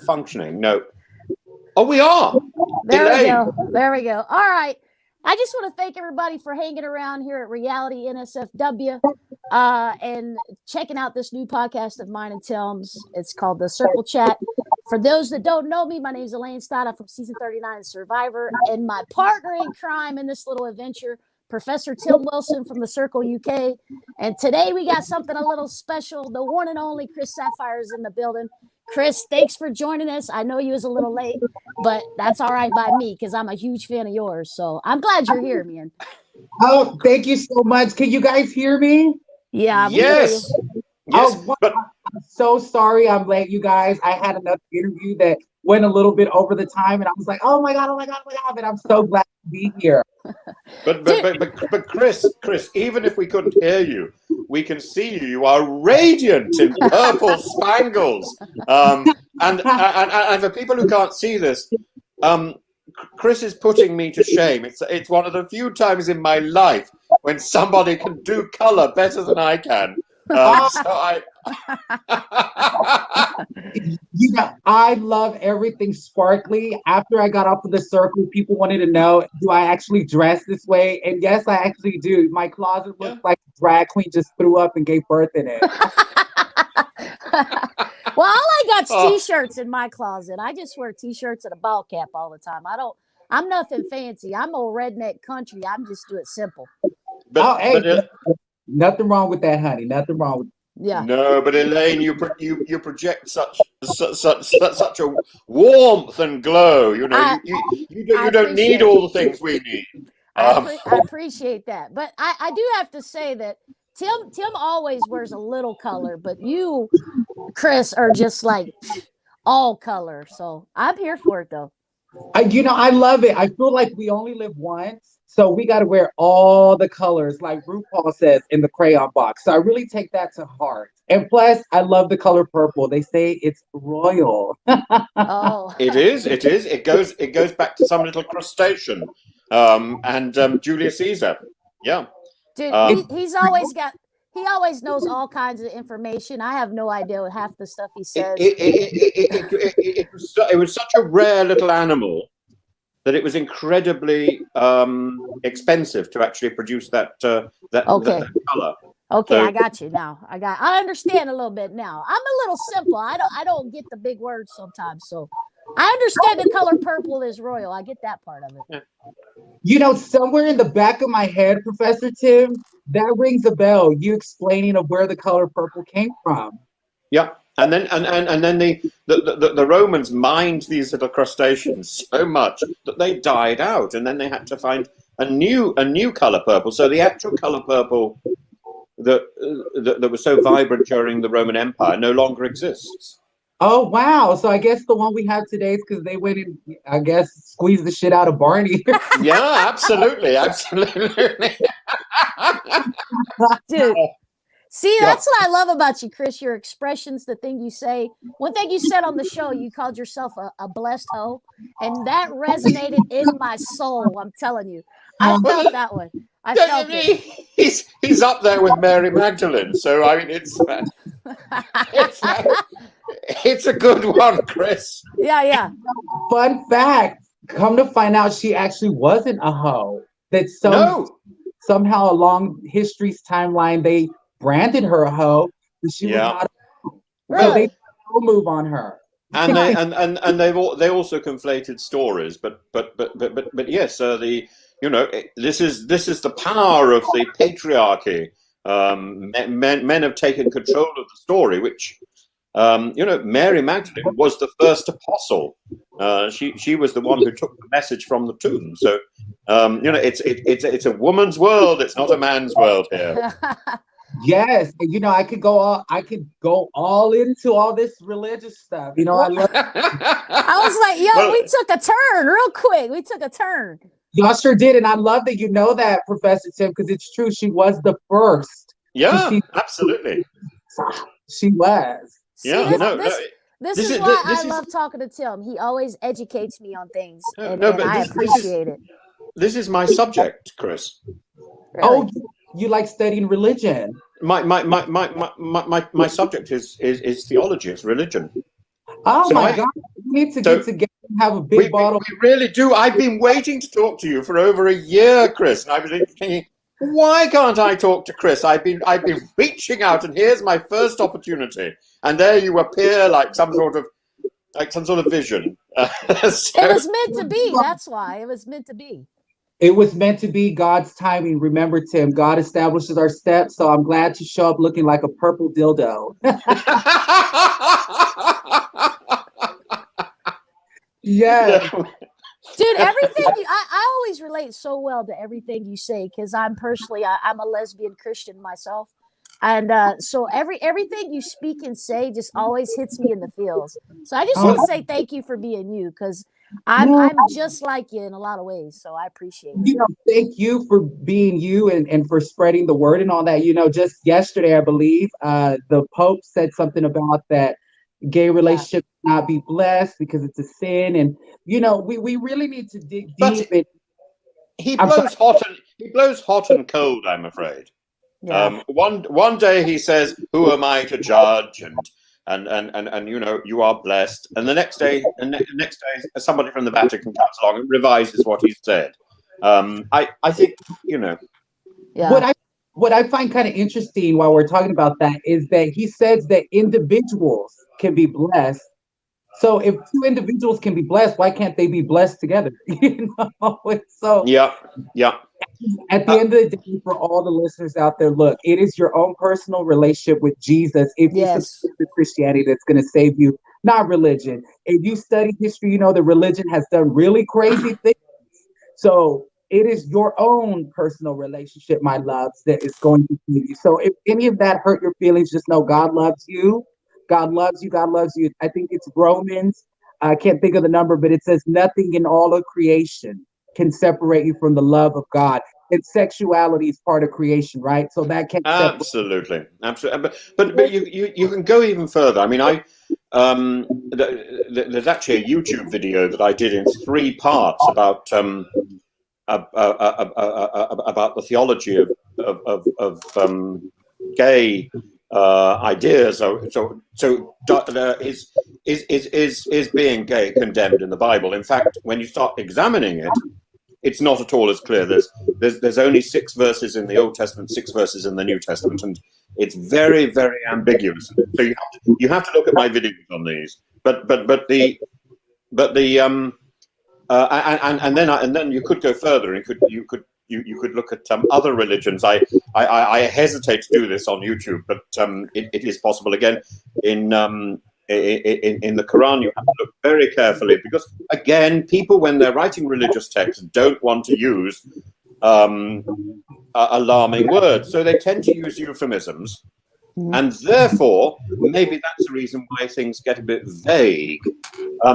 functioning. No. Oh, we are. There Elaine. we go. There we go. All right. I just want to thank everybody for hanging around here at Reality NSFW and checking out this new podcast of mine and Tim's. It's called The Circle Chat. For those that don't know me, my name is Elaine Stott. I'm from season 39 of Survivor, and my partner in crime in this little adventure, Professor Tim Wilson from the Circle UK. And today we got something a little special. The one and only Chris Sapphire is in the building. Chris, thanks for joining us. I know you was a little late, but that's all right by me because I'm a huge fan of yours. So I'm glad you're here, man. Oh, thank you so much. Can you guys hear me? Yeah. Yes. Yes. Oh, I'm so sorry I'm late, you guys. I had another interview that went a little bit over the time, and I was like, oh my God. But I'm so glad to be here. But Chris, even if we couldn't hear you, we can see you. You are radiant in purple spangles. And for people who can't see this, Chris is putting me to shame. It's one of the few times in my life when somebody can do color better than I can. You know, I love everything sparkly. After I got off of the circle, people wanted to know, do I actually dress this way? And yes, I actually do. My closet looks like a drag queen just threw up and gave birth in it. Well, all I got's t-shirts in my closet. I just wear t-shirts and a ball cap all the time. I'm nothing fancy. I'm old redneck country. I'm just do it simple. Nothing wrong with that, honey. Nothing wrong with Yeah. No, but Elaine, you project such a warmth and glow. You know, you don't need all the things we need. I appreciate that, but I do have to say that Tim always wears a little color, but you, Chris, are just like all color. So I'm here for it, though. I love it. I feel like we only live once, so we got to wear all the colors, like RuPaul says in the crayon box. So I really take that to heart. And plus, I love the color purple. They say it's royal. Oh, It is. It goes back to some little crustacean, and Julius Caesar. Yeah. dude, he always knows all kinds of information. I have no idea what half the stuff he says. It was such a rare little animal that it was incredibly expensive to actually produce that color. Okay, So- I got you now. I understand a little bit now. I'm a little simple. I don't get the big words sometimes. So I understand the color purple is royal. I get that part of it. You know, somewhere in the back of my head, Professor Tim, that rings a bell. You explaining of where the color purple came from. Yeah, and then the Romans mined these little crustaceans so much that they died out, and then they had to find a new color purple. So the actual color purple that was so vibrant during the Roman Empire no longer exists. Oh, wow. So I guess the one we have today is because they went and, I guess, squeezed the shit out of Barney. Yeah, absolutely. Dude. See, that's what I love about you, Chris. Your expressions, the thing you say. One thing you said on the show, you called yourself a blessed hoe, and that resonated in my soul. I'm telling you, I felt that one. I felt it. He's up there with Mary Magdalene, so I mean it's a good one, Chris. Yeah. Fun fact, come to find out she actually wasn't a hoe. That somehow along history's timeline, they branded her a hoe. She was not a hoe. Really? So they move on her. And they also conflated stories, but yes, this is the power of the patriarchy. Men have taken control of the story, which Mary Magdalene was the first apostle. She was the one who took the message from the tomb. So it's a woman's world. It's not a man's world here. Yes, and I could go all into all this religious stuff. I love. I was like, we took a turn real quick. We took a turn. Y'all sure did, and I love that you know that, Professor Tim, because it's true. She was the first. Yeah, absolutely. She was. Yeah, This is why I love talking to Tim. He always educates me on things, and I appreciate it. This is my subject, Chris. Really? Oh, you like studying religion? My subject is theology. It's religion. Oh So my God, we need to so get together and have a we, big bottle. we really do. I've been waiting to talk to you for over a year, Chris, and I've been thinking, why can't I talk to Chris? I've been reaching out, and here's my first opportunity, and there you appear like some sort of vision. It was meant to be. That's why it was meant to be. It was meant to be God's timing. Remember, Tim, God establishes our steps. So I'm glad to show up looking like a purple dildo. Yes. Yeah. Dude, everything I always relate so well to everything you say because I'm personally I'm a lesbian Christian myself, and so everything you speak and say just always hits me in the feels. So I just want to say thank you for being you because I'm just like you in a lot of ways. So I appreciate it. Thank you for being you and for spreading the word and all that. Just yesterday, I believe, the Pope said something about that gay relationships not be blessed because it's a sin. And, we really need to dig deep. He blows hot and cold, I'm afraid. Yeah. One day he says, "Who am I to judge?" and you are blessed. And the next day, somebody from the Vatican comes along and revises what he said. I think Yeah. What I find kind of interesting while we're talking about that is that he says that individuals can be blessed. So if two individuals can be blessed, why can't they be blessed together? So yeah. at the end of the day, for all the listeners out there, look, it is your own personal relationship with Jesus. If you subscribe to Christianity, that's going to save you, not religion. If you study history, the religion has done really crazy things. So it is your own personal relationship, my loves, that is going to save you. So if any of that hurt your feelings, just know God loves you. God loves you. God loves you. I think it's Romans. I can't think of the number, but it says nothing in all of creation can separate you from the love of God. And sexuality is part of creation, right? So that can't absolutely. But you can go even further. I mean, there's actually a YouTube video that I did in 3 parts about the theology of gay ideas. Is being gay condemned in the Bible? In fact, when you start examining it, it's not at all as clear. There's only 6 verses in the Old Testament, 6 verses in the New Testament, and it's very, very ambiguous. So you have to look at my videos on these. And then you could go further and you could look at other religions. I hesitate to do this on YouTube, but it is possible. Again, in the Quran, you have to look very carefully because, again, people, when they're writing religious texts, don't want to use alarming words, so they tend to use euphemisms. And therefore, maybe that's the reason why things get a bit vague.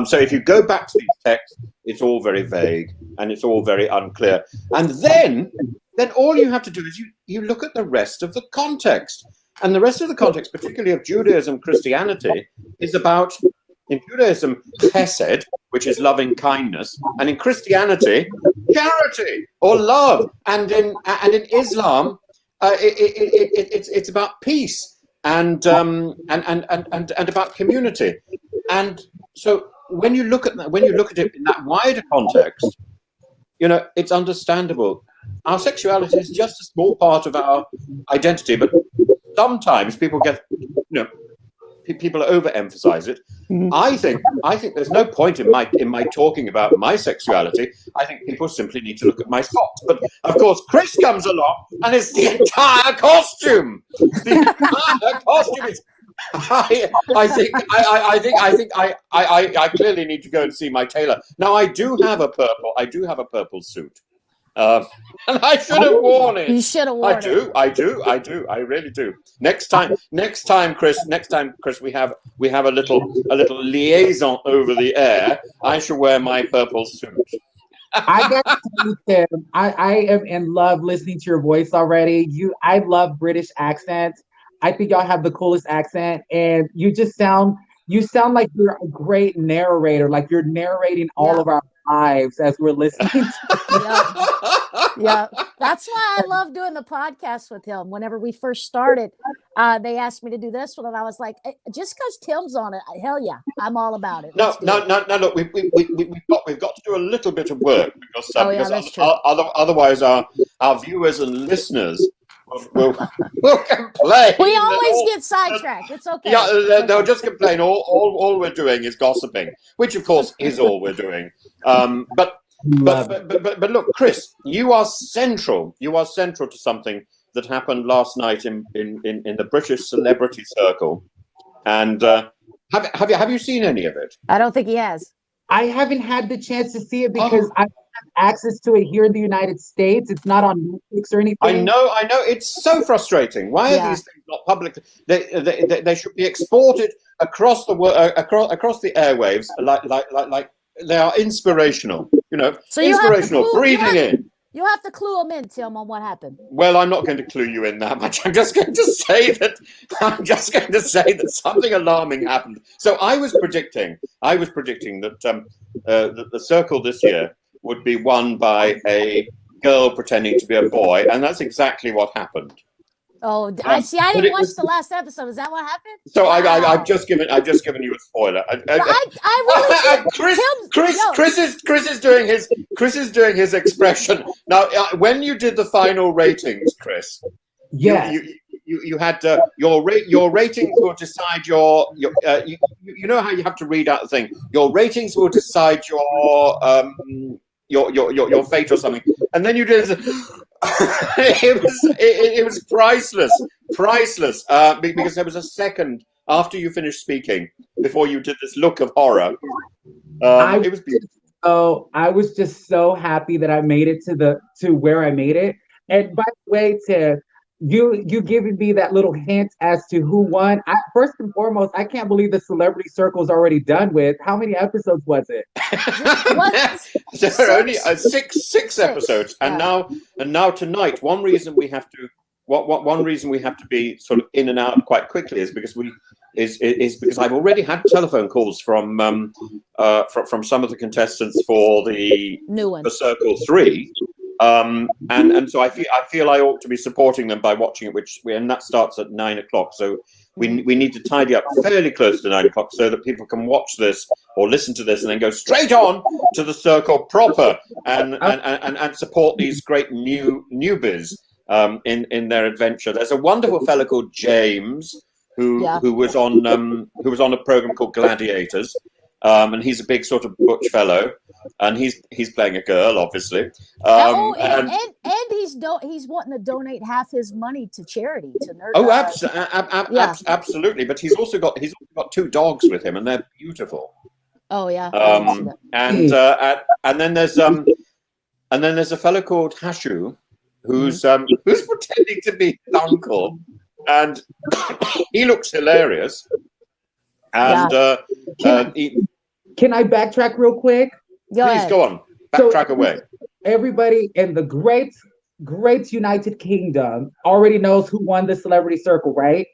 So if you go back to these texts, it's all very vague and it's all very unclear. And then all you have to do is you look at the rest of the context. And the rest of the context, particularly of Judaism, Christianity, is about, in Judaism, chesed, which is loving kindness, and in Christianity, charity or love. And in Islam, it's about peace and about community. And so when you look at it in that wider context, it's understandable. Our sexuality is just a small part of our identity, but sometimes people people overemphasize it. I think there's no point in my talking about my sexuality. I think people simply need to look at my socks. But of course, Chris comes along, and it's the entire costume. The entire costume is. I clearly need to go and see my tailor. Now I do have a purple suit. And I should have worn it. You should have worn it. I do. I really do. Next time, Chris, we have a little liaison over the air. I shall wear my purple suit. I got to tell you, Tim, I am in love listening to your voice already. I love British accents. I think y'all have the coolest accent, and you sound like you're a great narrator. Like you're narrating all of our lives as we're listening. Yeah, that's why I love doing the podcast with him. Whenever we first started, They asked me to do this one, and I was like, just because Tim's on it, hell yeah, I'm all about it. No. Look, we've got to do a little bit of work because That's true. Otherwise our viewers and listeners will complain. We always get sidetracked. It's okay. Yeah, they'll just complain. All we're doing is gossiping, which of course is all we're doing. But look, Chris, you are central. You are central to something that happened last night in the British celebrity circle. And have you seen any of it? I don't think he has. I haven't had the chance to see it because I don't have access to it here in the United States. It's not on Netflix or anything. I know. It's so frustrating. Why are these things not public? They should be exported across the across the airwaves like they are inspirational. So inspirational. Breathing in. You have to clue them in, Tim, on what happened. Well, I'm not going to clue you in that much. I'm just going to say that something alarming happened. So I was predicting that the circle this year would be won by a girl pretending to be a boy, and that's exactly what happened. Oh, I see. I didn't watch the last episode. Is that what happened? So wow. I've just given you a spoiler. I really Chris is doing his expression now. When you did the final ratings, Chris, you had your ratings will decide your you know how you have to read out the thing. Your ratings will decide your fate or something, and then you did it was priceless because there was a second after you finished speaking before you did this look of horror. It was beautiful. Oh, I was just so happy that I made it to where I made it. And by the way, Tim, you giving me that little hint as to who won. First and foremost, I can't believe the celebrity circle is already done with. How many episodes was it? There are only six episodes, and now tonight. One reason we have to be sort of in and out quite quickly is because because I've already had telephone calls from some of the contestants for the new one, for Circle 3. And so I feel I ought to be supporting them by watching it, and that starts at 9 o'clock. So we need to tidy up fairly close to 9 o'clock so that people can watch this or listen to this and then go straight on to the circle proper and support these great newbies in their adventure. There's a wonderful fellow called James who was on a program called Gladiators. And he's a big sort of butch fellow, and he's playing a girl, obviously. And he's wanting to donate half his money to charity to nerd. Absolutely. But he's also got two dogs with him, and they're beautiful. Oh yeah. And then there's a fellow called Hashu, who's pretending to be his uncle, and he looks hilarious. And can I backtrack real quick? Please go on. Backtrack away. Everybody in the great United Kingdom already knows who won the celebrity circle, right?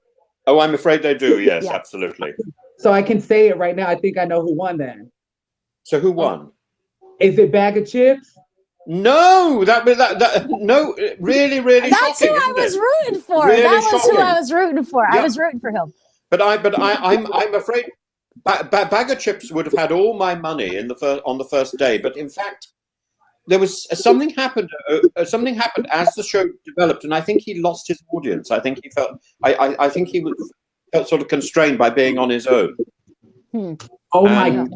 Oh, I'm afraid they do. Yes, absolutely. So I can say it right now. I think I know who won then. So who won? Is it Bag of Chips? No, no, really That's shocking. Who I was rooting for. Really that was shocking. Who I was rooting for. Yeah. I was rooting for him. But I'm afraid Bag of Chips would have had all my money on the first day. But in fact, there was something happened. Something happened as the show developed, and I think he lost his audience. I think he felt. I think he felt sort of constrained by being on his own. Oh my God.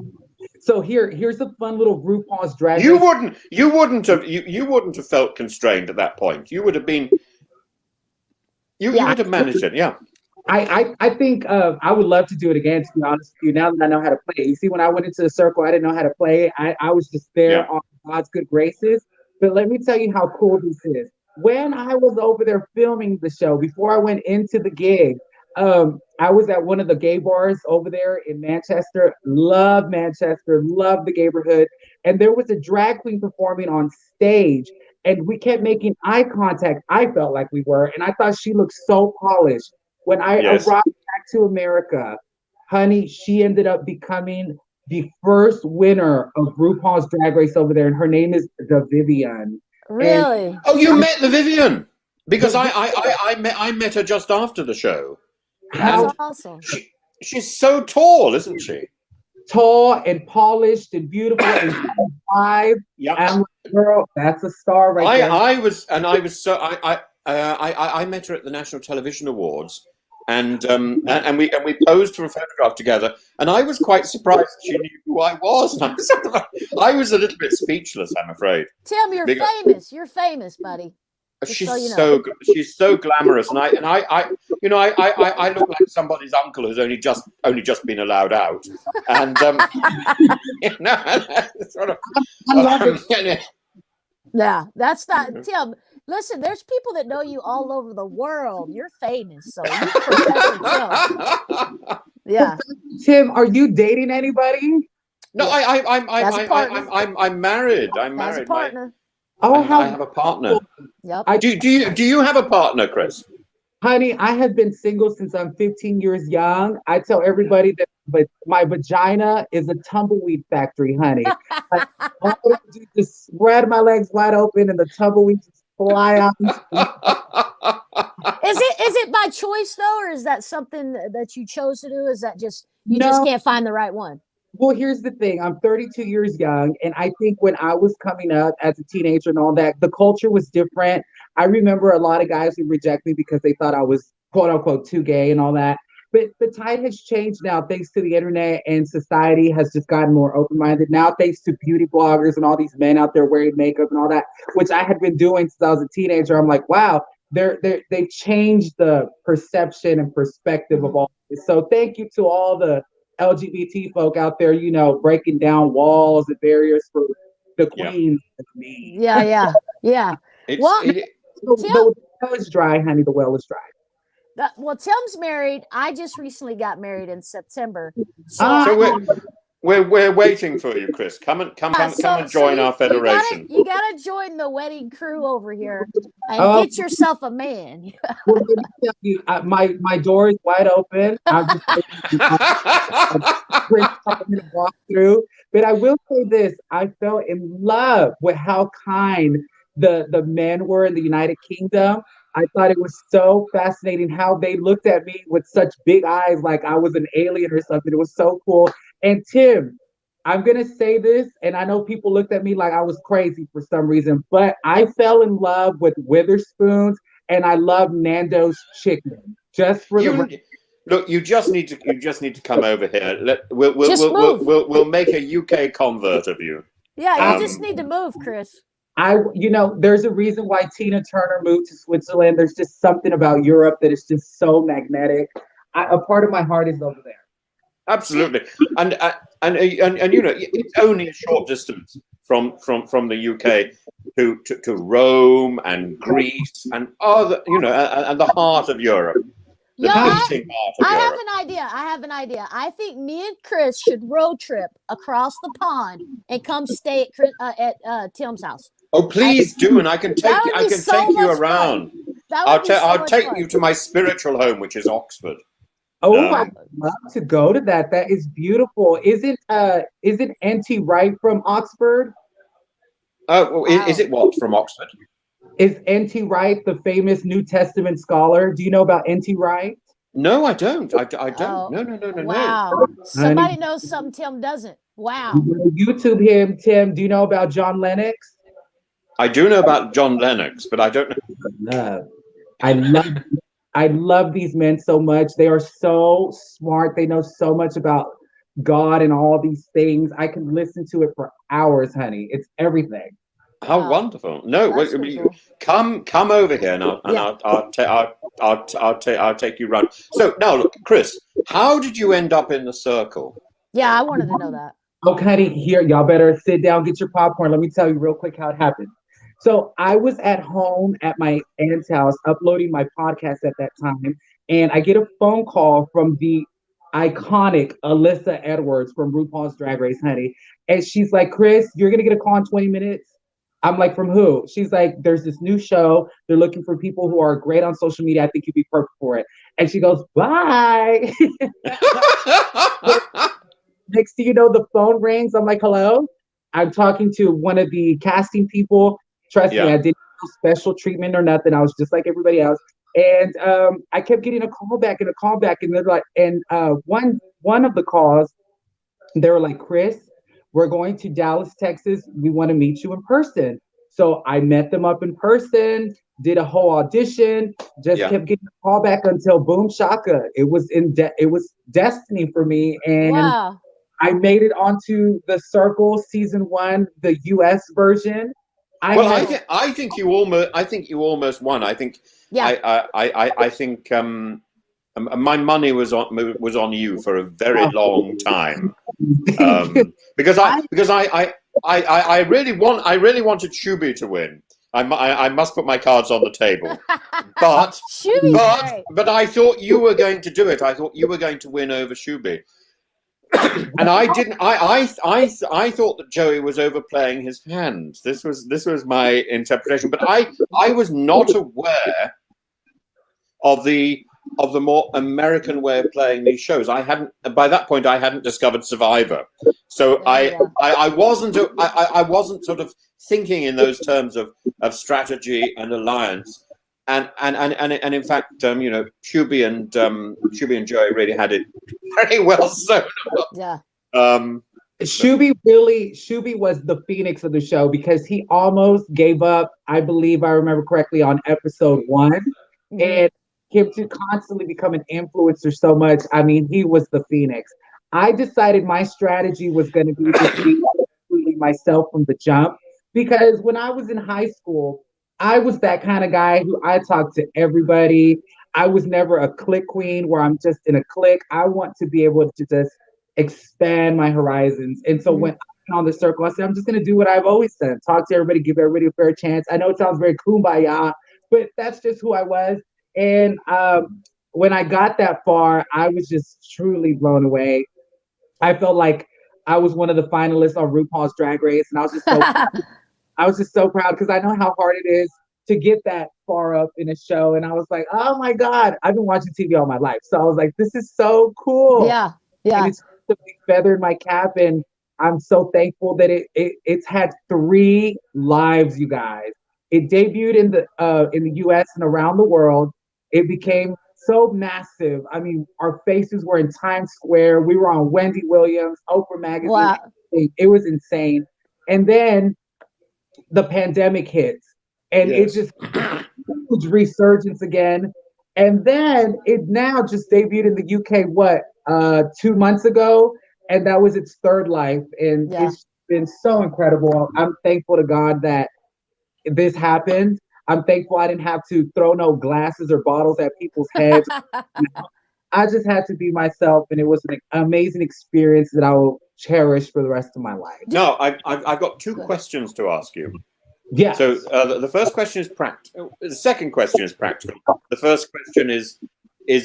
So here's a fun little RuPaul's Drag Race. You wouldn't have felt constrained at that point. You would have been. You would have managed it. Yeah. I think I would love to do it again, to be honest with you, now that I know how to play. You see, when I went into the circle, I didn't know how to play. I was just there on God's good graces. But let me tell you how cool this is. When I was over there filming the show, before I went into the gig, I was at one of the gay bars over there in Manchester. Love Manchester, love the gayborhood. And there was a drag queen performing on stage, and we kept making eye contact. I felt like we were, and I thought she looked so polished. When I arrived back to America, honey, she ended up becoming the first winner of RuPaul's Drag Race over there, and her name is the Vivian. Really? You met the Vivian? because I met her just after the show. That's awesome. She's so tall, isn't she? Tall and polished and beautiful and alive. Yeah. I'm like, girl, that's a star right there. I met her at the National Television Awards, and we posed for a photograph together, and I was quite surprised that she knew who I was. And I was a little bit speechless, I'm afraid. Tim, you're famous. You're famous, buddy. She's she's so glamorous, and I look like somebody's uncle who's only just been allowed out, and sort of. Yeah, that's not Tim. Listen, there's people that know you all over the world. You're famous, so you're Professor Tim. Yeah, Tim, are you dating anybody? No, I'm married. I'm as married. a partner. Oh, I have a partner. Yep. Do you have a partner, Chris? Honey, I have been single since I'm 15 years young. I tell everybody that my vagina is a tumbleweed factory, honey. Like, all I do is just spread my legs wide open and the tumbleweeds just fly out. Is it by choice though, or is that something that you chose to do? Is that just you just can't find the right one? Well, here's the thing. I'm 32 years young, and I think when I was coming up as a teenager and all that, the culture was different. I remember a lot of guys who reject me because they thought I was quote unquote too gay and all that. But the tide has changed now thanks to the internet, and society has just gotten more open-minded now thanks to beauty bloggers and all these men out there wearing makeup and all that, which I had been doing since I was a teenager. I'm like, wow, they've changed the perception and perspective of all this. So thank you to all the LGBT folk out there, breaking down walls and barriers for the queens of me. Yeah. The well is dry, honey. The well is dry. Well, Tim's married. I just recently got married in September. So we're waiting for you, Chris. Come and join our federation. You gotta join the wedding crew over here and get yourself a man. Well, let me tell you, my door is wide open. I'm just to walk through. But I will say this: I fell in love with how kind the men were in the United Kingdom. I thought it was so fascinating how they looked at me with such big eyes, like I was an alien or something. It was so cool. And Tim, I'm going to say this, and I know people looked at me like I was crazy for some reason, but I fell in love with Witherspoons, and I love Nando's chicken. Just for look, you just need to come over here. We'll make a UK convert of you. Yeah, you just need to move, Chris. There's a reason why Tina Turner moved to Switzerland. There's just something about Europe that is just so magnetic. A part of my heart is over there. Absolutely, and it's only a short distance from the UK to Rome and Greece and other, and the heart of Europe. I have an idea. I think me and Chris should road trip across the pond and come stay at Tim's house. Oh, please do, and I can take you. I can take you around. I'll take you to my spiritual home, which is Oxford. Oh, I'd love to go to that. That is beautiful. Isn't N.T. Wright from Oxford? Wow. Is it what from Oxford? Is N.T. Wright the famous New Testament scholar? Do you know about N.T. Wright? No, I don't. I don't. Oh, No. Wow. Somebody knows something Tim doesn't. Wow. YouTube him, Tim. Do you know about John Lennox? I do know about John Lennox, but I don't know. I love these men so much. They are so smart. They know so much about God and all these things. I can listen to it for hours, honey. It's everything. How wonderful! No, come over here, and I'll take you round. So now, look, Chris, how did you end up in the circle? Yeah, I wanted to know that. Okay, honey, here, y'all better sit down, get your popcorn. Let me tell you real quick how it happened. So I was at home at my aunt's house uploading my podcast at that time, and I get a phone call from the iconic Alyssa Edwards from RuPaul's Drag Race, honey. And she's like, Chris, you're going to get a call in 20 minutes. I'm like, from who? She's like, there's this new show. They're looking for people who are great on social media. I think you'd be perfect for it. And she goes, bye. Next thing you know, the phone rings. I'm like, hello? I'm talking to one of the casting people. Trust me, I didn't no special treatment or nothing. I was just like everybody else. And I kept getting a call back and a call back, and they're like, and one of the calls, they were like, Chris, we're going to Dallas, Texas. We want to meet you in person. So I met them up in person, did a whole audition, just kept getting a call back until boom shaka. It was it was destiny for me. And wow. I made it onto The Circle season 1, the US version. I think you almost won. I think I think my money was on you for a very long time, because I really wanted Shuby to win. I must put my cards on the table, but I thought you were going to do it. I thought you were going to win over Shuby. And I didn't. I thought that Joey was overplaying his hand. This was my interpretation. But I was not aware of the more American way of playing these shows. By that point I hadn't discovered Survivor, so I wasn't sort of thinking in those terms of strategy and alliance. And in fact, Shuby and Joey really had it very well sewn up. Yeah. Shuby was the phoenix of the show, because he almost gave up, I believe I remember correctly, on episode 1. Mm-hmm. And him to constantly become an influencer so much. I mean, he was the phoenix. I decided my strategy was going to be to be completely myself from the jump, because when I was in high school, I was that kind of guy who I talked to everybody. I was never a clique queen where I'm just in a clique. I want to be able to just expand my horizons. And so when I went on The Circle, I said, I'm just going to do what I've always done. Talk to everybody, give everybody a fair chance. I know it sounds very kumbaya, but that's just who I was. And when I got that far, I was just truly blown away. I felt like I was one of the finalists on RuPaul's Drag Race, and I was just so proud because I know how hard it is to get that far up in a show. And I was like, oh my God, I've been watching TV all my life. So I was like, this is so cool. Yeah. Yeah. And it's a big feather in my cap. And I'm so thankful that it's had 3 lives, you guys. It debuted in the US and around the world. It became so massive. I mean, our faces were in Times Square. We were on Wendy Williams, Oprah Magazine. Wow. It was insane. And then the pandemic hits, and it just huge resurgence again. And then it now just debuted in the UK 2 months ago, and that was its 3rd life. And it's been so incredible. I'm thankful to God that this happened. I'm thankful I didn't have to throw no glasses or bottles at people's heads. I just had to be myself, and it was an amazing experience that I will cherish for the rest of my life. No, I've got 2 questions to ask you. Yeah. So the first question is practical. The second question is practical. The first question is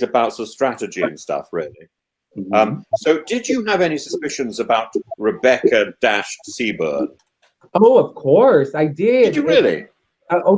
about sort of strategy and stuff, really. Mm-hmm. So did you have any suspicions about Rebecca Seaburn? Oh, of course, I did. Did you really?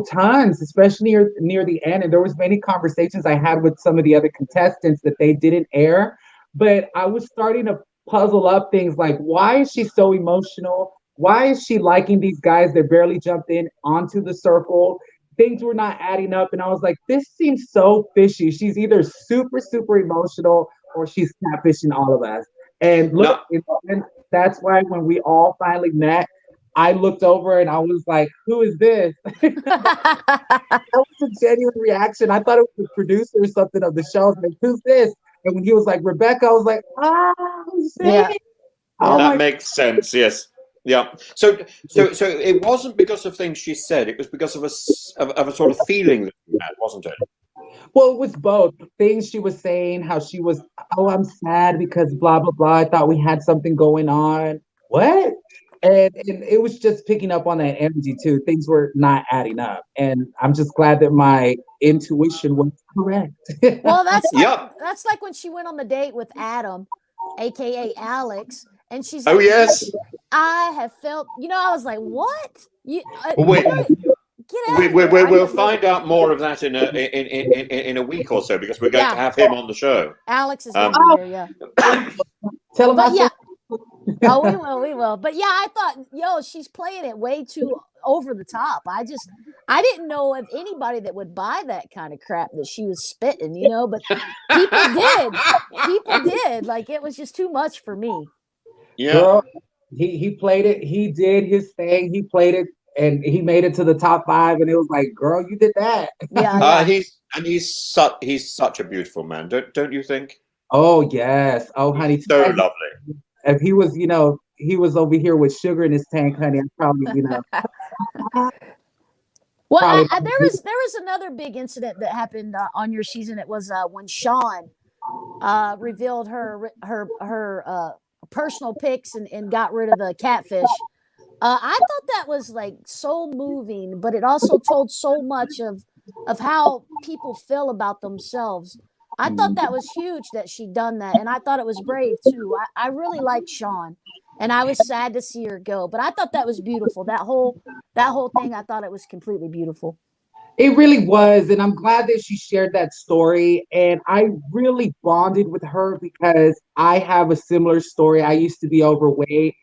Tons, especially near the end. And there was many conversations I had with some of the other contestants that they didn't air. But I was starting to puzzle up things like, why is she so emotional? Why is she liking these guys that barely jumped in onto The Circle? Things were not adding up. And I was like, this seems so fishy. She's either super, super emotional or she's catfishing all of us. And look, and that's why when we all finally met, I looked over and I was like, who is this? That was a genuine reaction. I thought it was the producer or something of the show. I was like, who's this? And when he was like, Rebecca, I was like, that makes sense, yes. Yeah. So it wasn't because of things she said. It was because of a sort of feeling that you had, wasn't it? Well, it was both. Things she was saying, how she was, I'm sad because blah, blah, blah. I thought we had something going on. What? And it was just picking up on that energy too. Things were not adding up. And I'm just glad that my intuition was correct. Well, that's like when she went on the date with Adam, aka Alex, and she's like, oh yes, I have felt, I was like, what? We'll find out more of that in a week or so, because we're going to have him on the show. Alex is going to be here, Tell him we will. But yeah, I thought, she's playing it way too over the top. I didn't know of anybody that would buy that kind of crap that she was spitting, but people did. People did. Like, it was just too much for me. Yeah. Girl, he played it. He did his thing. He played it, and he made it to the top 5. And it was like, girl, you did that. Yeah. He's such a beautiful man, don't you think? Oh yes. Oh honey, So lovely. if he was, he was over here with sugar in his tank, honey, I'm probably, Well, there was another big incident that happened on your season. It was when Sean revealed her personal pics and got rid of the catfish. I thought that was like so moving, but it also told so much of how people feel about themselves. I thought that was huge that she done that, and I thought it was brave too. I really liked Sean, and I was sad to see her go, but I thought that was beautiful. That whole thing, I thought it was completely beautiful. It really was, and I'm glad that she shared that story. And I really bonded with her because I have a similar story. I used to be overweight.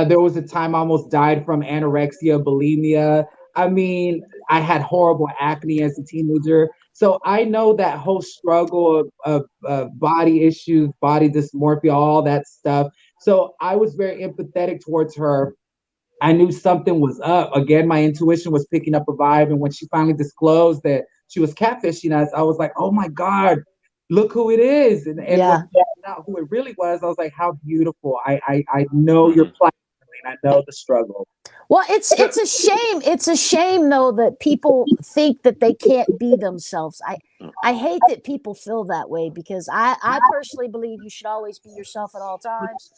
There was a time I almost died from anorexia, bulimia. I mean, I had horrible acne as a teenager. So I know that whole struggle of body issues, body dysmorphia, all that stuff. So I was very empathetic towards her. I knew something was up. Again, my intuition was picking up a vibe. And when she finally disclosed that she was catfishing us, I was like, oh my God, look who it is. And Yeah. not who it really was, I was like, how beautiful. I know your plight, and I know the struggle. Well, it's a shame. It's a shame though that people think that they can't be themselves. I hate that people feel that way, because I personally believe you should always be yourself at all times.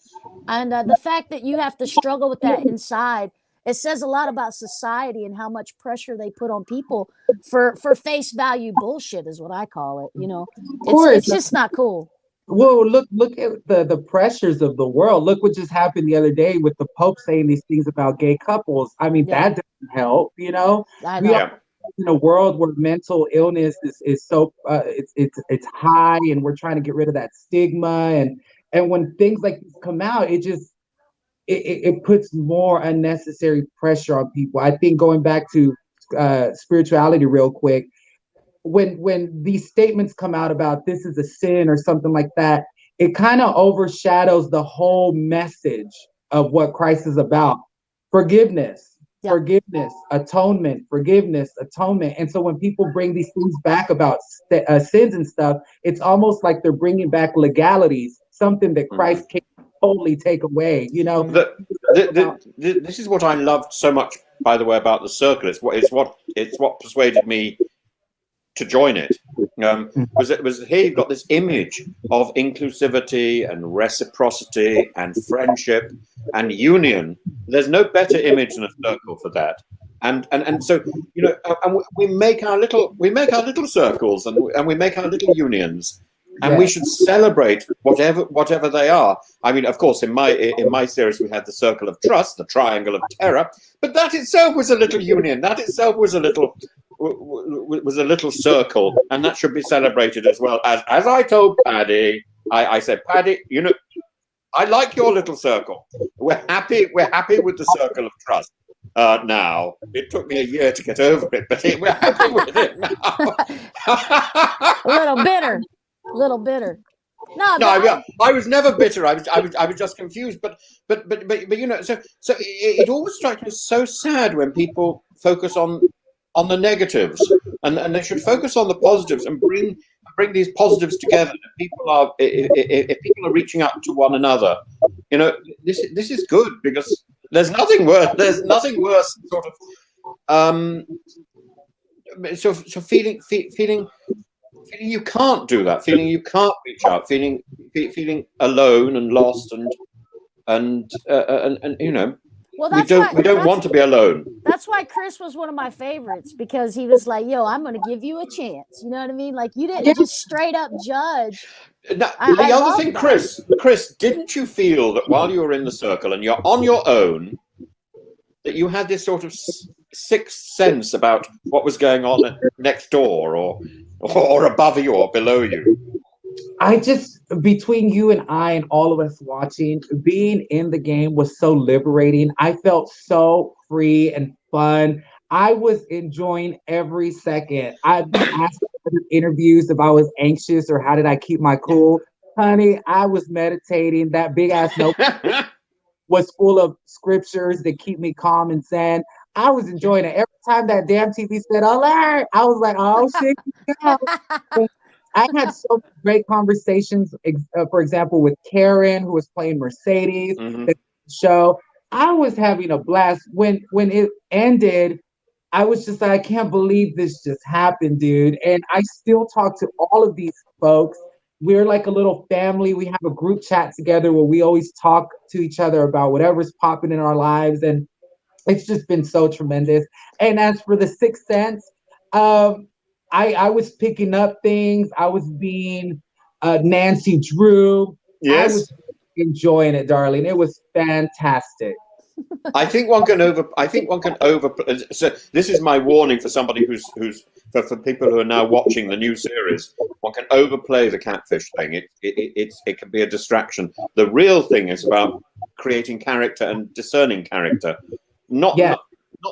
And the fact that you have to struggle with that inside, it says a lot about society and how much pressure they put on people for face value bullshit is what I call it. It's just not cool. Well, look at the pressures of the world. Look what just happened the other day with the Pope saying these things about gay couples. I mean, that doesn't help, I know. We are in a world where mental illness is so it's high, and we're trying to get rid of that stigma. And when things like this come out, it puts more unnecessary pressure on people. I think, going back to spirituality real quick, when these statements come out about this is a sin or something like that, it kind of overshadows the whole message of what Christ is about. Forgiveness, atonement, forgiveness, atonement. And so when people bring these things back about sins and stuff, it's almost like they're bringing back legalities, something that Christ can't totally take away. This is what I loved so much, by the way, about the circle. It's what persuaded me to join it. Was here you've got this image of inclusivity and reciprocity and friendship and union. There's no better image than a circle for that. And so and we make our little circles, and we make our little unions, and we should celebrate whatever they are. I mean, of course, in my series we had the circle of trust, the triangle of terror, but that itself was a little union. That itself was a little circle, and that should be celebrated as well. As I told Paddy, I said, Paddy, I like your little circle. We're happy with the circle of trust. Now it took me a year to get over it, but we're happy with it now. A little bitter. No, I was never bitter. I was just confused. But so it always strikes me as so sad when people focus on the negatives, and they should focus on the positives and bring these positives together. If people are reaching out to one another, this is good, because there's nothing worse. There's nothing worse, sort of. So feeling you can't do that, feeling you can't reach out, feeling alone and lost, and well, we don't want to be alone. That's why Chris was one of my favorites, because he was like, yo, I'm going to give you a chance. You know what I mean? Like, you didn't just straight up judge. Now, the other thing, Chris, didn't you feel that while you were in the circle and you're on your own, that you had this sort of sixth sense about what was going on next door or above you or below you? I just, between you and I and all of us watching, being in the game was so liberating. I felt so free and fun. I was enjoying every second. I've been asked in interviews if I was anxious or how did I keep my cool. Honey, I was meditating. That big ass notebook was full of scriptures that keep me calm and zen. I was enjoying it. Every time that damn TV said alert, I was like, oh shit. I had so many great conversations, for example, with Karen, who was playing Mercedes, the show. I was having a blast. When it ended, I was just like, I can't believe this just happened, dude. And I still talk to all of these folks. We're like a little family. We have a group chat together where we always talk to each other about whatever's popping in our lives. And it's just been so tremendous. And as for the Sixth Sense, I was picking up things. I was being Nancy Drew. Yes. I was enjoying it, darling. It was fantastic. I think one can over. So this is my warning for somebody who's for people who are now watching the new series. One can overplay the catfish thing. It can be a distraction. The real thing is about creating character and discerning character, not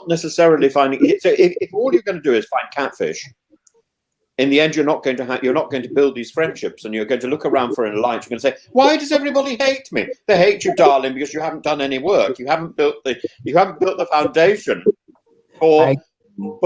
necessarily finding. So if all you're going to do is find catfish, in the end, you're not going to build these friendships, and you're going to look around for a light. You're going to say, "Why does everybody hate me?" They hate you, darling, because you haven't done any work. You haven't built the foundation for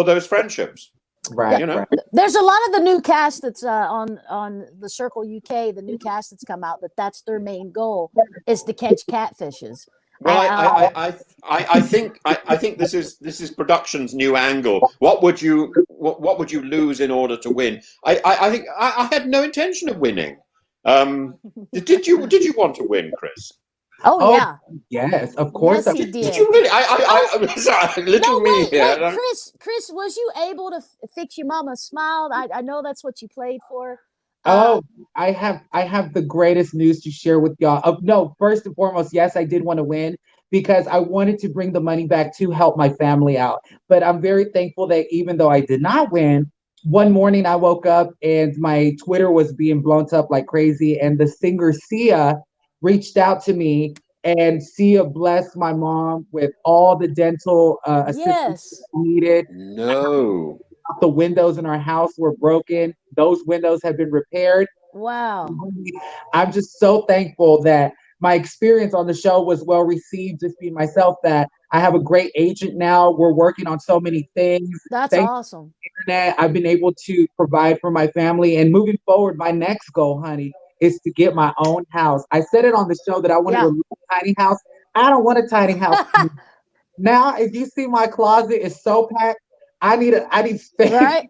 those friendships. Right. You know, right. There's a lot of the new cast that's on the Circle UK. The new cast that's come out. That's their main goal is to catch catfishes. Well, I think this is production's new angle. What would you lose in order to win? I think I had no intention of winning. Did you want to win, Chris? Oh yeah. Yes, of course. Yes, he did. Did you really? Sorry, little me here. Wait, Chris, was you able to fix your mama's smile? I know that's what you played for. I have the greatest news to share with y'all. No, first and foremost, yes, I did want to win because I wanted to bring the money back to help my family out. But I'm very thankful that even though I did not win, one morning I woke up and my Twitter was being blown up like crazy. And the singer Sia reached out to me, and Sia blessed my mom with all the dental assistance needed. No. The windows in our house were broken. Those windows have been repaired. Wow. I'm just so thankful that my experience on the show was well received, just being myself, that I have a great agent now. We're working on so many things. That's awesome. Internet, I've been able to provide for my family. And moving forward, my next goal, honey, is to get my own house. I said it on the show that I wanted a little tiny house. I don't want a tiny house. Now, if you see my closet is so packed, I need space. Right.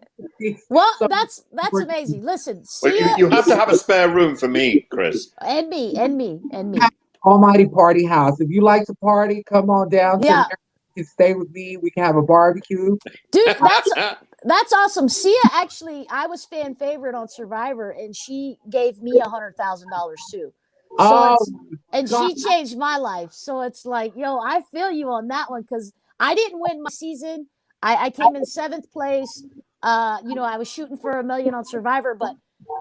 Well, that's amazing. Listen, well, you have to have a spare room for me, Chris. And me. Almighty party house. If you like to party, come on down. Yeah. You can stay with me. We can have a barbecue. Dude, that's awesome. Sia, actually, I was fan favorite on Survivor, and she gave me $100,000 too. So she changed my life. So it's like, yo, I feel you on that one because I didn't win my season. I came in 7th place. I was shooting for $1 million on Survivor, but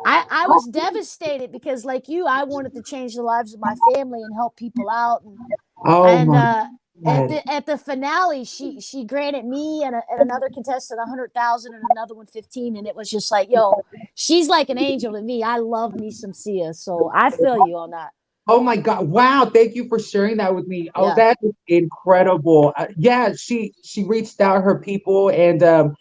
I was devastated because, like you, I wanted to change the lives of my family and help people out. At the finale, she granted me and another contestant $100,000 and another one $15,000, and it was just like, yo, she's like an angel to me. I love me some Sia, so I feel you on that. Oh my God! Wow, thank you for sharing that with me. Oh, that is incredible. She reached out her people, and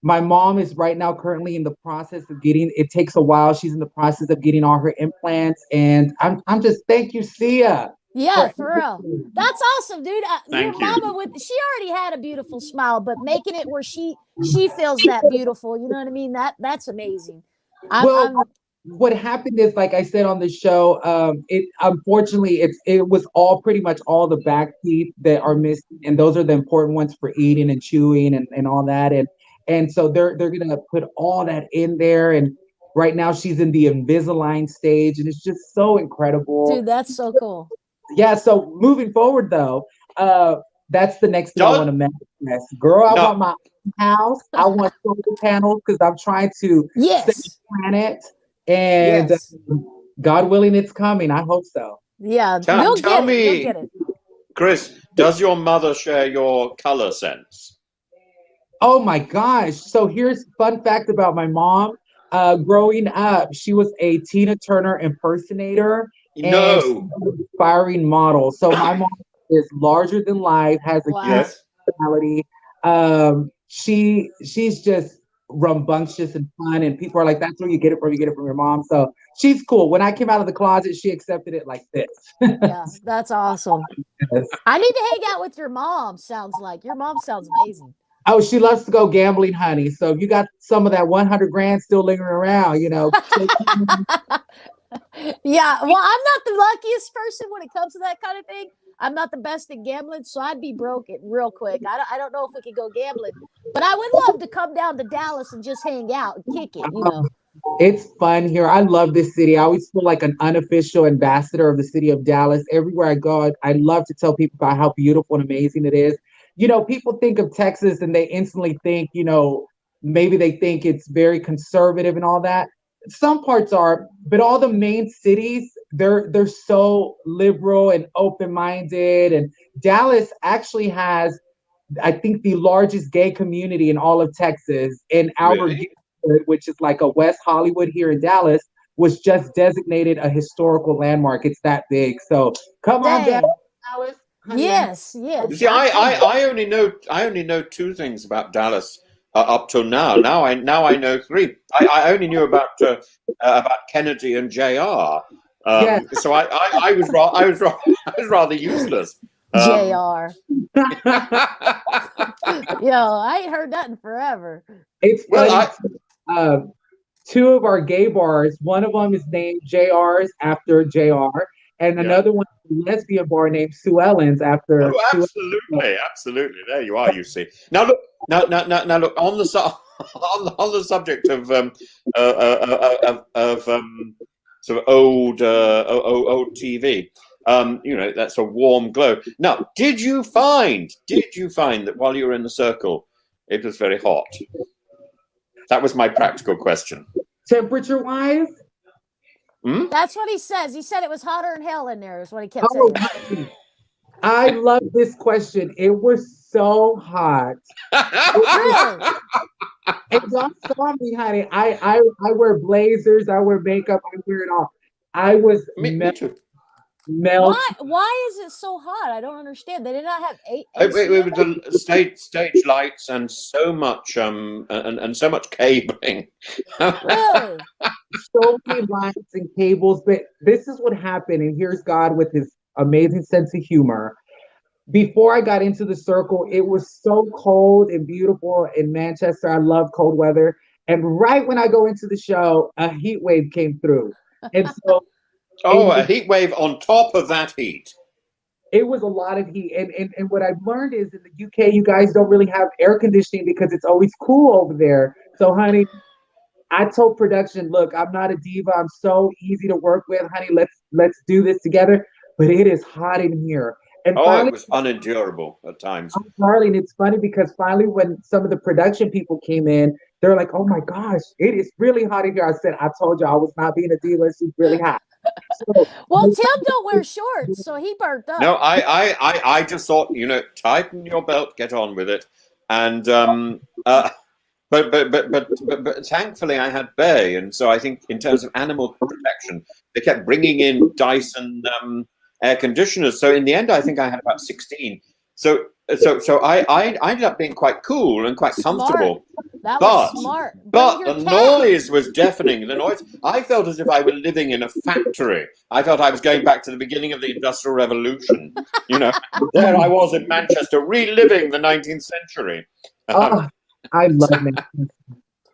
my mom is right now currently in the process of getting. It takes a while. She's in the process of getting all her implants, and I'm just thank you, Sia. Yeah, for real. That's awesome, dude. Your mama she already had a beautiful smile, but making it where she feels that beautiful, you know what I mean? That's amazing. What happened is, like I said on the show, unfortunately it was pretty much all the back teeth that are missing, and those are the important ones for eating and chewing and all that, and so they're gonna put all that in there, and right now she's in the Invisalign stage, and it's just so incredible. Dude, that's so cool. Yeah, so moving forward though, that's the next thing I want to manifest. Girl, I want my own house. I want solar panels because I'm trying to save the planet. And God willing, it's coming. I hope so. Yeah, tell me, Chris, does your mother share your color sense? Oh my gosh. So here's fun fact about my mom. Growing up, she was a Tina Turner impersonator and she's No. an inspiring model. So my mom is larger than life, has a huge Wow. Yes. personality. She's just rambunctious and fun, and people are like, "That's where you get it from. You get it from your mom." So she's cool. When I came out of the closet, she accepted it like this. Yeah, that's awesome. Yes. I need to hang out with your mom. Sounds like your mom sounds amazing. Oh, she loves to go gambling, honey. So if you got some of that 100 grand still lingering around, Yeah, well, I'm not the luckiest person when it comes to that kind of thing. I'm not the best at gambling, so I'd be broke it real quick. I don't know if we could go gambling, but I would love to come down to Dallas and just hang out and kick it, you know. it's fun here. I love this city. I always feel like an unofficial ambassador of the city of Dallas. Everywhere I go, I love to tell people about how beautiful and amazing it is. People think of Texas and they instantly think, maybe they think it's very conservative and all that. Some parts are, but all the main cities, they're so liberal and open-minded. And Dallas actually has, I think, the largest gay community in all of Texas. And Albert, Really? which is like a West Hollywood here in Dallas, was just designated a historical landmark. It's that big. So come on Dang. down, Dallas. Honey. Yes, You yes. see, I only know two things about Dallas up till now. Now I know three. I only knew about Kennedy and Jr. Yes. So I was rather useless. JR. Yo, I ain't heard that in forever. It's Well, funny. Two of our gay bars, one of them is named JR's after JR, and Yeah. another one is a lesbian bar named Sue Ellen's after Oh, Sue. absolutely. There you are. You see. Now look. Now look on the on the subject of sort of old TV. That's a warm glow. Now, did you find that while you were in the circle, it was very hot? That was my practical question. Temperature-wise? That's what he says. He said it was hotter than hell in there, is what he kept Oh, saying. I love this question. It was so hot. Really? And y'all saw me, honey. I wear blazers, I wear makeup, I wear it all. I was Me too. melting. Why is it so hot? I don't understand. They did not have It AC was in there? the stage lights and so much and so much cabling. Really? So many lights and cables, but this is what happened, and here's God with his amazing sense of humor. Before I got into the circle, it was so cold and beautiful in Manchester. I love cold weather. And right when I go into the show, a heat wave came through. And so A heat wave on top of that heat. it was a lot of heat. And what I've learned is in the UK, you guys don't really have air conditioning because it's always cool over there. So, honey, I told production, look, I'm not a diva. I'm so easy to work with, honey. Let's do this together. But it is hot in here. And finally, It was unendurable at times. Darling, it's funny because finally, when some of the production people came in, they're like, "Oh my gosh, it is really hot in here." I said, "I told you I was not being a diva. It's really hot." So, Well, Tim don't wear shorts, so he burnt up. No, I just thought, tighten your belt, get on with it, and but thankfully I had Bay, and so I think in terms of animal protection, they kept bringing in Dyson air conditioners. So in the end, I think I had about 16. So I ended up being quite cool and quite comfortable. That was smart. But the noise was deafening. The noise. I felt as if I were living in a factory. I felt I was going back to the beginning of the Industrial Revolution. There I was in Manchester, reliving the 19th century. I love it.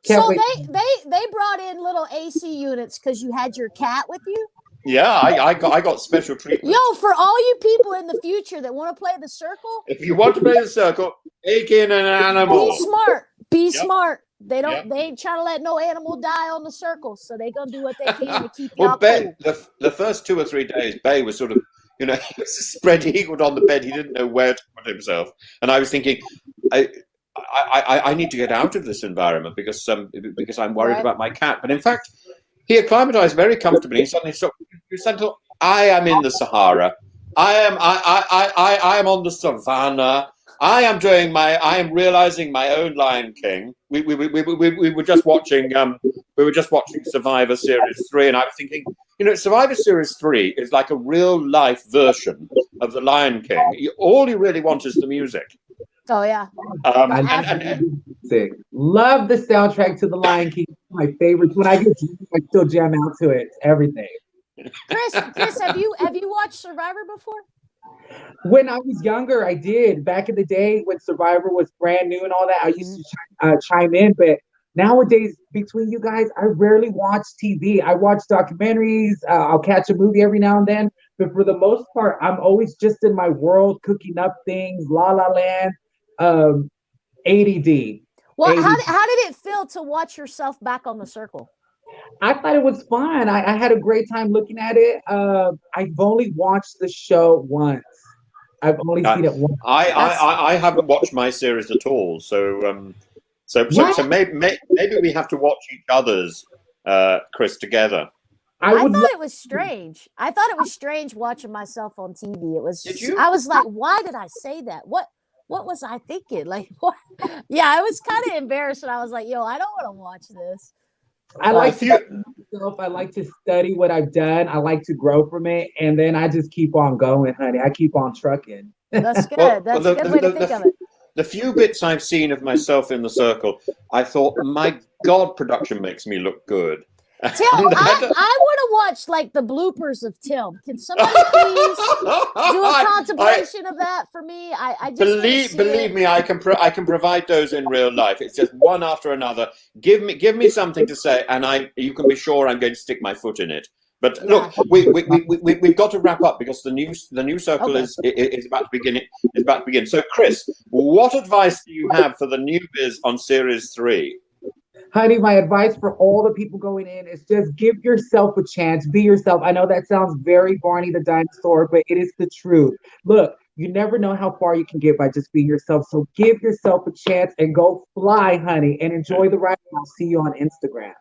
So they brought in little AC units because you had your cat with you? Yeah, I got special treatment. Yo, for all you people in the future that want to play the circle, if you want to play the circle, take in an animal. Be smart. Be smart. They ain't trying to let no animal die on the circle, so they gonna do what they can to keep y'all cool. The first 2 or 3 days, Bay was sort of, he was spread eagled on the bed. He didn't know where to put himself, and I was thinking, I need to get out of this environment because I'm worried about my cat. But in fact, he acclimatized very comfortably. He suddenly thought, I am in the Sahara. I am on the savannah. I am realizing my own Lion King. We were just watching Survivor Series 3, and I was thinking, Survivor Series 3 is like a real life version of the Lion King. All you really want is the music. Oh yeah. Love the soundtrack to the Lion King. My favorite. When I get drunk, I still jam out to it. Everything. Chris, have you watched Survivor before? When I was younger, I did. Back in the day when Survivor was brand new and all that, I used to chime in. But nowadays, between you guys, I rarely watch TV. I watch documentaries. I'll catch a movie every now and then. But for the most part, I'm always just in my world, cooking up things, La La Land, ADD. Well, ADD. How did it feel to watch yourself back on the circle? I thought it was fun. I had a great time looking at it. I've only watched the show once. I've only seen it once. I haven't watched my series at all. So maybe we have to watch each other's, Chris, together. I thought it was strange. I thought it was strange watching myself on TV. It was. Did you? I was like, why did I say that? What was I thinking? Like, what? Yeah, I was kind of embarrassed, and I was like, yo, I don't want to watch this. I like to study what I've done. I like to grow from it, and then I just keep on going, honey. I keep on trucking. That's good. That's a good way to think of it. The few bits I've seen of myself in the circle, I thought, my God, production makes me look good. Tim, I want to watch like the bloopers of Tim. Can somebody please do a contemplation of that for me? I just believe me, I can provide those in real life. It's just one after another. Give me something to say, and you can be sure I'm going to stick my foot in it. But look, we've got to wrap up because the new circle is about to begin. Is about to begin. So, Chris, what advice do you have for the newbies on Series 3? Honey, my advice for all the people going in is just give yourself a chance. Be yourself. I know that sounds very Barney the dinosaur, but it is the truth. Look, you never know how far you can get by just being yourself. So give yourself a chance and go fly, honey, and enjoy the ride. I'll see you on Instagram.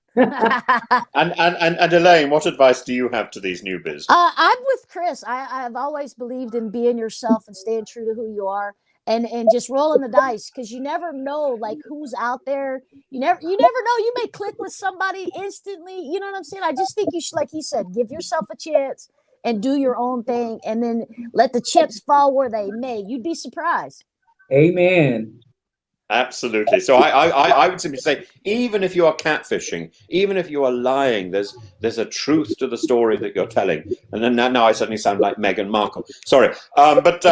and Elaine, what advice do you have to these newbies? I'm with Chris. I've always believed in being yourself and staying true to who you are. And just rolling the dice, because you never know like who's out there. You never know. You may click with somebody instantly. You know what I'm saying? I just think you should, like he said, give yourself a chance and do your own thing, and then let the chips fall where they may. You'd be surprised. Amen. Absolutely. So I would simply say, even if you are catfishing, even if you are lying, there's a truth to the story that you're telling. And then now I suddenly sound like Meghan Markle. Sorry, but.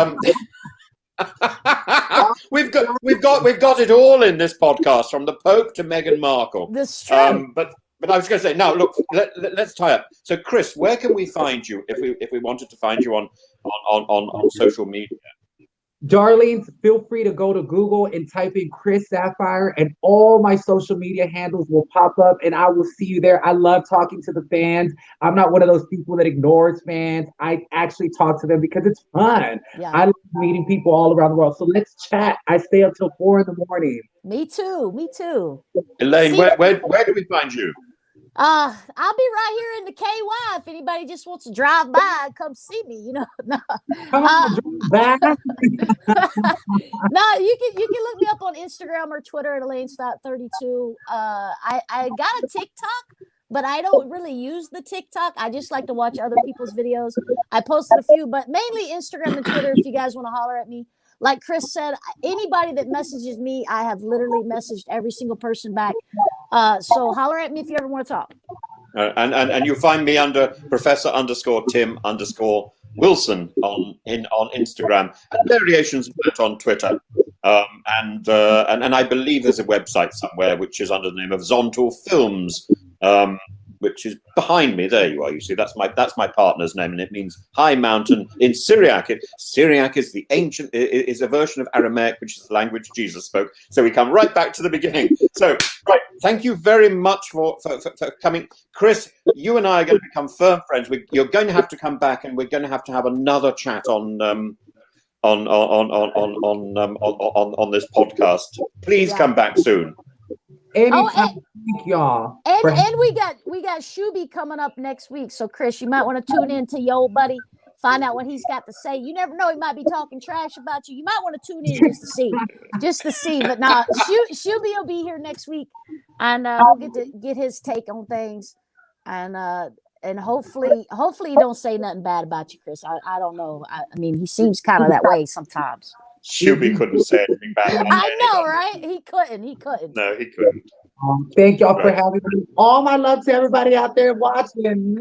We've got it all in this podcast, from the Pope to Meghan Markle. That's true. But I was going to say, now look, let's tie up. So, Chris, where can we find you if we wanted to find you on social media? Darlings, feel free to go to Google and type in Chris Sapphire, and all my social media handles will pop up, and I will see you there. I love talking to the fans. I'm not one of those people that ignores fans. I actually talk to them because it's fun. Yeah. I love meeting people all around the world. So let's chat. I stay up till 4 a.m. Me too. Elaine, where do we find you? I'll be right here in the KY if anybody just wants to drive by and come see me, you know. No, no, you can look me up on Instagram or Twitter at Elaine Stott 32. I got a TikTok, but I don't really use the TikTok. I just like to watch other people's videos. I posted a few, but mainly Instagram and Twitter if you guys want to holler at me. Like Chris said, anybody that messages me, I have literally messaged every single person back. So holler at me if you ever want to talk. And you find me under Professor_Tim_Wilson on Instagram, and variations of that on Twitter. And I believe there's a website somewhere which is under the name of Zontal Films, which is behind me. There you are. You see, that's my partner's name, and it means high mountain in Syriac. Syriac is the ancient, is a version of Aramaic, which is the language Jesus spoke. So we come right back to the beginning. So, right, thank you very much for coming, Chris. You and I are going to become firm friends. You're going to have to come back, and we're going to have another chat on this podcast. Please come back soon. Anytime. Thank y'all. And we got Shuby coming up next week. So Chris, you might want to tune in to your old buddy find out what he's got to say. You never know, he might be talking trash about you. You might want to tune in just to see. But now, Shuby will be here next week, and we'll get his take on things, and hopefully he don't say nothing bad about you, Chris. I don't know. I mean, he seems kind of that way sometimes. Shuby couldn't say anything bad about I know, right? He couldn't. No, he couldn't. Thank y'all for having me. All my love to everybody out there watching.